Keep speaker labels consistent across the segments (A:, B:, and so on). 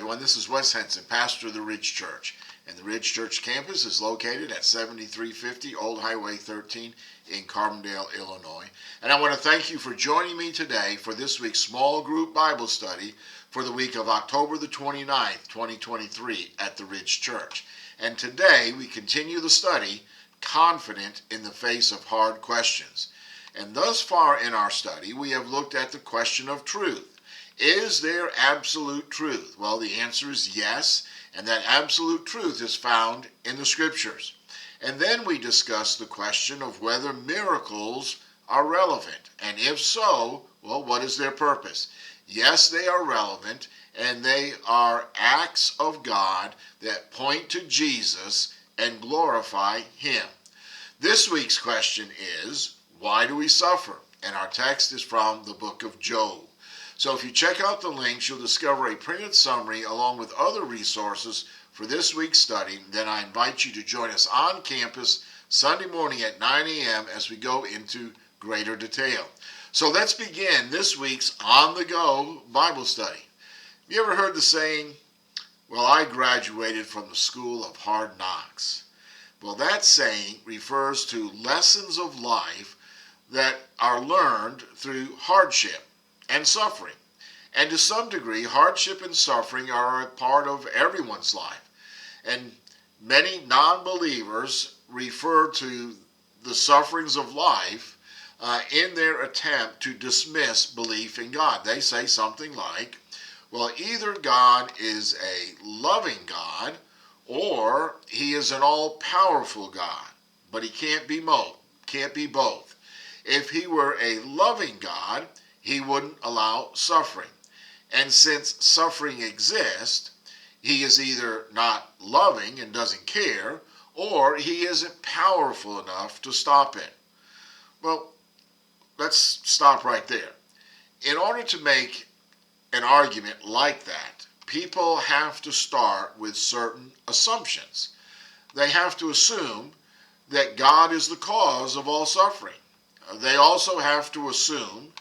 A: everyone. This is Wes Henson, pastor of the Ridge Church. And the Ridge Church campus is located at 7350 Old Highway 13 in Carbondale, Illinois. And I want to thank you for joining me today for this week's small group Bible study for the week of October the 29th, 2023 at the Ridge Church. And today we continue the study, Confident in the Face of Hard Questions. And thus far in our study, we have looked at the question of truth. Is there absolute truth? Well, the answer is yes, and that absolute truth is found in the Scriptures. And then we discussed the question of whether miracles are relevant, and if so, well, what is their purpose? Yes, they are relevant, and they are acts of God that point to Jesus and glorify Him. This week's question is, why do we suffer? And our text is from the book of Job. So if you check out the links, you'll discover a printed summary along with other resources for this week's study. Then I invite you to join us on campus Sunday morning at 9 a.m. as we go into greater detail. So let's begin this week's on-the-go Bible study. You ever heard the saying, well, I graduated from the school of hard knocks? Well, that saying refers to lessons of life that are learned through hardship and suffering. And to some degree, hardship and suffering are a part of everyone's life. And many non-believers refer to the sufferings of life in their attempt to dismiss belief in God. They say something like, well, either God is a loving God or He is an all-powerful God, but He can't be both. If He were a loving God, He wouldn't allow suffering. And since suffering exists, He is either not loving and doesn't care, or He isn't powerful enough to stop it. Well, let's stop right there. In order to make an argument like that, people have to start with certain assumptions. They have to assume that God is the cause of all suffering. They also have to assume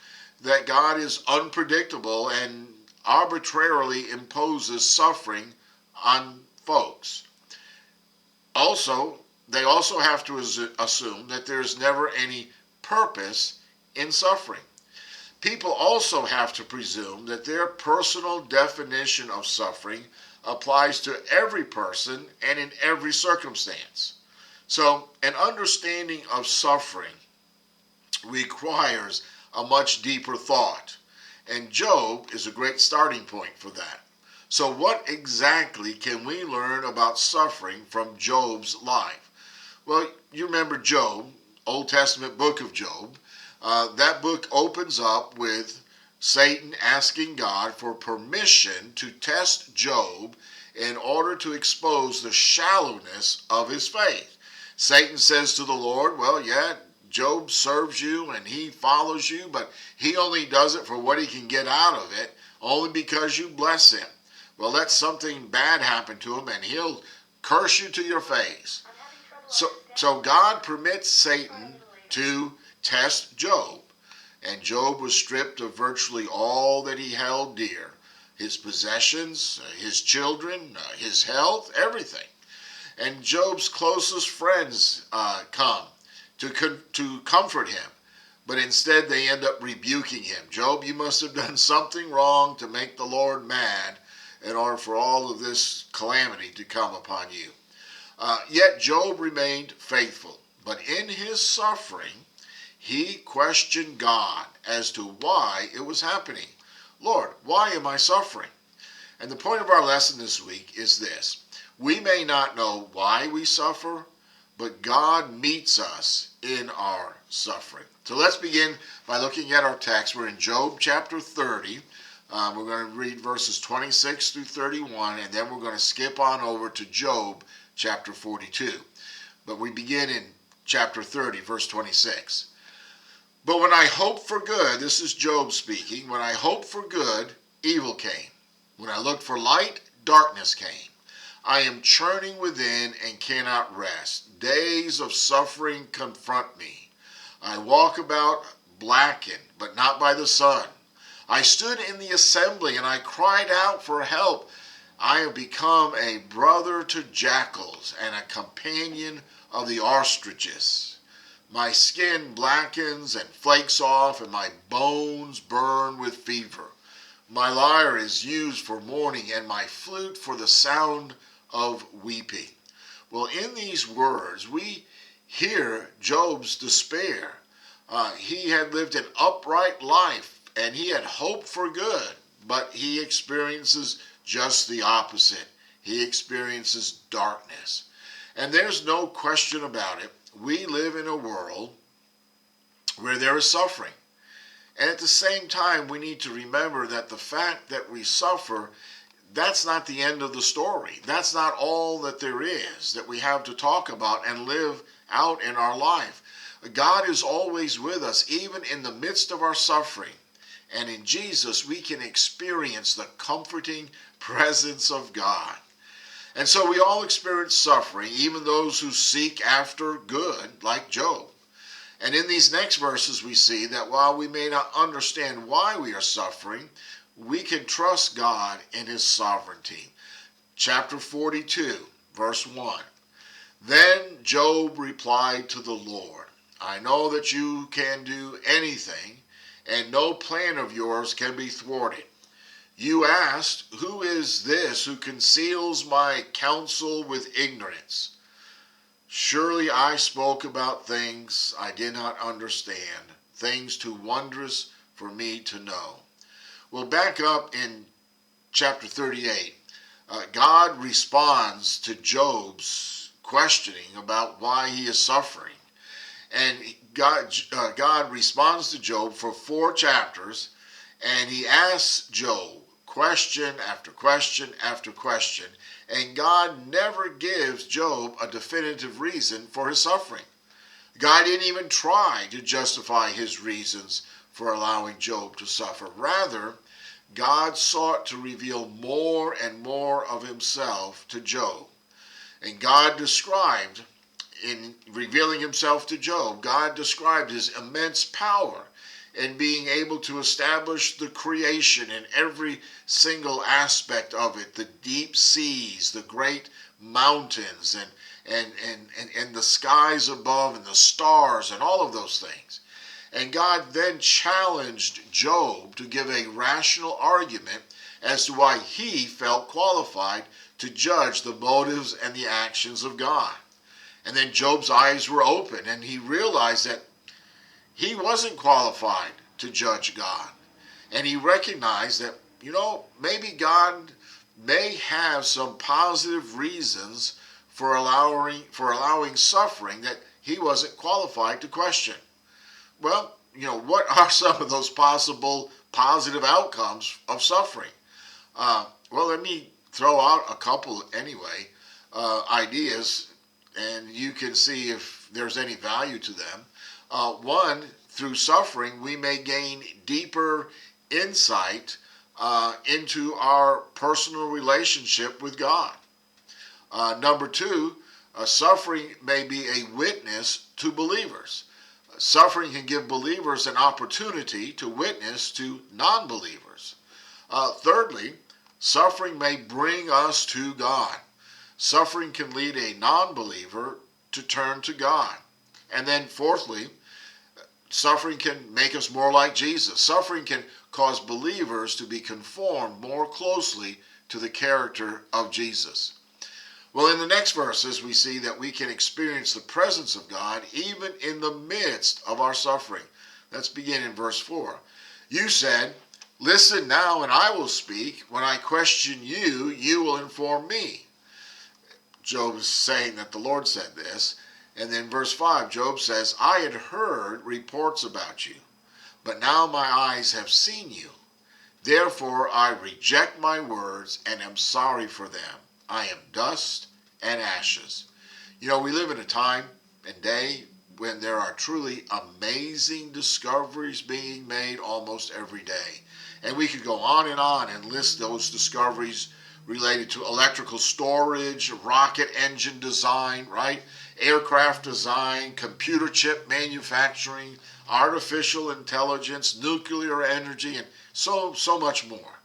A: that God is unpredictable and arbitrarily imposes suffering on folks. They also have to assume that there's never any purpose in suffering. People also have to presume that their personal definition of suffering applies to every person and in every circumstance. So, an understanding of suffering requires a much deeper thought, and Job is a great starting point for that. So what exactly can we learn about suffering from Job's life? Well, you remember Job, Old Testament book of Job. That book opens up with Satan asking God for permission to test Job in order to expose the shallowness of his faith. Satan says to the Lord, well, yeah, Job serves you and he follows you, but he only does it for what he can get out of it, only because you bless him. Well, let something bad happen to him and he'll curse you to your face. So God permits Satan to test Job, and Job was stripped of virtually all that he held dear, his possessions, his children, his health, everything. And Job's closest friends come to comfort him, but instead they end up rebuking him. Job, you must have done something wrong to make the Lord mad in order for all of this calamity to come upon you. Yet Job remained faithful, but in his suffering, he questioned God as to why it was happening. Lord, why am I suffering? And the point of our lesson this week is this. We may not know why we suffer, but God meets us in our suffering. So let's begin by looking at our text. We're in Job chapter 30. We're going to read verses 26 through 31, and then we're going to skip on over to Job chapter 42. But we begin in chapter 30, verse 26. But when I hoped for good, this is Job speaking, when I hoped for good, evil came. When I looked for light, darkness came. I am churning within and cannot rest. Days of suffering confront me. I walk about blackened, but not by the sun. I stood in the assembly and I cried out for help. I have become a brother to jackals and a companion of the ostriches. My skin blackens and flakes off, and my bones burn with fever. My lyre is used for mourning, and my flute for the sound of weeping. Well, in these words, we hear Job's despair. He had lived an upright life, and he had hoped for good, but he experiences just the opposite. He experiences darkness. And there's no question about it. We live in a world where there is suffering. And at the same time, we need to remember that the fact that we suffer, that's not the end of the story. That's not all that there is that we have to talk about and live out in our life. God is always with us, even in the midst of our suffering. And in Jesus, we can experience the comforting presence of God. And so we all experience suffering, even those who seek after good, like Job. And in these next verses, we see that while we may not understand why we are suffering, we can trust God in his sovereignty. Chapter 42, verse 1. Then Job replied to the Lord, I know that you can do anything, and no plan of yours can be thwarted. You asked, who is this who conceals my counsel with ignorance? Surely I spoke about things I did not understand, things too wondrous for me to know. Well, back up in chapter 38, God responds to Job's questioning about why he is suffering. And God responds to Job for 4 chapters, and he asks Job question after question after question, and God never gives Job a definitive reason for his suffering. God didn't even try to justify his reasons for allowing Job to suffer. Rather, God sought to reveal more and more of himself to Job. And God described, in revealing himself to Job, God described his immense power in being able to establish the creation in every single aspect of it, the deep seas, the great mountains, and the skies above, and the stars, and all of those things. And God then challenged Job to give a rational argument as to why he felt qualified to judge the motives and the actions of God. And then Job's eyes were open, and he realized that he wasn't qualified to judge God. And he recognized that, maybe God may have some positive reasons for allowing suffering that he wasn't qualified to question. Well, what are some of those possible positive outcomes of suffering? Well, let me throw out a couple anyway, ideas, and you can see if there's any value to them. One, through suffering, we may gain deeper insight into our personal relationship with God. Number 2, suffering may be a witness to believers. Suffering can give believers an opportunity to witness to non-believers. Thirdly, suffering may bring us to God. Suffering can lead a non-believer to turn to God. And then fourthly, suffering can make us more like Jesus. Suffering can cause believers to be conformed more closely to the character of Jesus. Well, in the next verses, we see that we can experience the presence of God even in the midst of our suffering. Let's begin in verse 4. You said, listen now and I will speak. When I question you, you will inform me. Job is saying that the Lord said this. And then verse 5, Job says, I had heard reports about you, but now my eyes have seen you. Therefore I reject my words and am sorry for them. I am dust and ashes. We live in a time and day when there are truly amazing discoveries being made almost every day. And we could go on and list those discoveries related to electrical storage, rocket engine design, right? Aircraft design, computer chip manufacturing, artificial intelligence, nuclear energy, and so much more.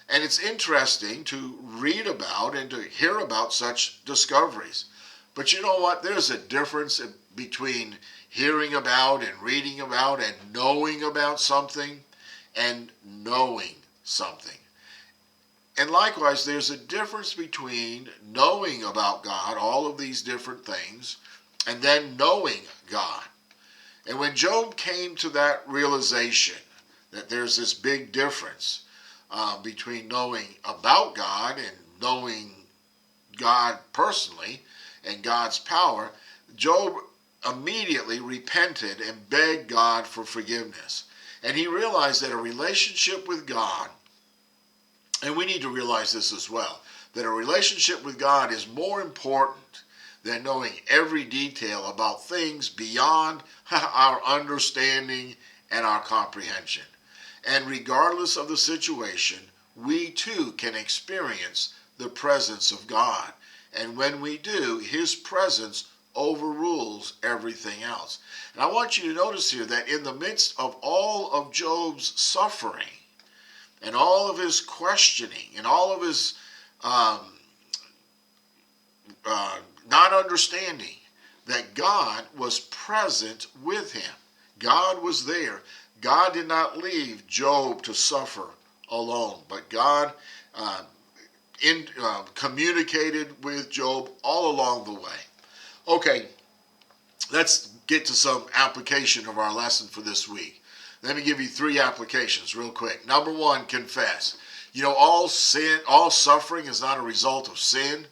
A: And it's interesting to read about and to hear about such discoveries. But you know what? There's a difference between hearing about and reading about and knowing about something and knowing something. And likewise, there's a difference between knowing about God, all of these different things, and then knowing God. And when Job came to that realization that there's this big difference between knowing about God and knowing God personally and God's power, Job immediately repented and begged God for forgiveness. And he realized that a relationship with God, and we need to realize this as well, that a relationship with God is more important than knowing every detail about things beyond our understanding and our comprehension. And regardless of the situation, we too can experience the presence of God. And when we do, his presence overrules everything else. And I want you to notice here that in the midst of all of Job's suffering, and all of his questioning, and all of his not understanding, that God was present with him. God was there. God did not leave Job to suffer alone, but God communicated with Job all along the way. Okay, let's get to some application of our lesson for this week. Let me give you 3 applications real quick. Number 1, confess. You know, all suffering is not a result of sin,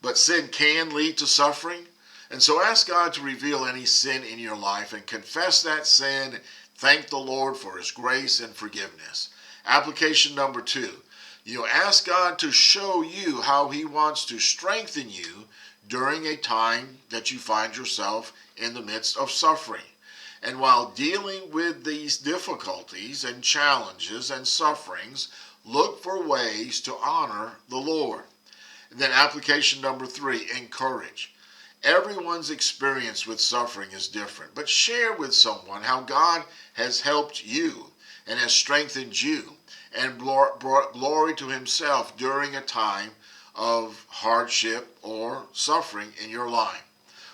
A: but sin can lead to suffering. And so ask God to reveal any sin in your life and confess that sin. Thank the Lord for his grace and forgiveness. Application number 2, ask God to show you how he wants to strengthen you during a time that you find yourself in the midst of suffering. And while dealing with these difficulties and challenges and sufferings, look for ways to honor the Lord. And then application number 3, encourage. Everyone's experience with suffering is different, but share with someone how God has helped you and has strengthened you and brought glory to himself during a time of hardship or suffering in your life.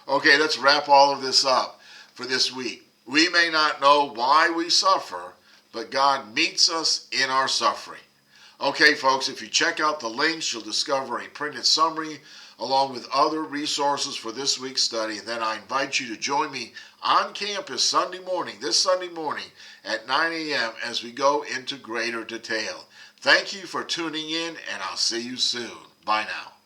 A: Okay, let's wrap all of this up for this week. We may not know why we suffer, but God meets us in our suffering. Okay, folks, if you check out the links, you'll discover a printed summary along with other resources for this week's study. And then I invite you to join me on campus this Sunday morning at 9 a.m. as we go into greater detail. Thank you for tuning in, and I'll see you soon. Bye now.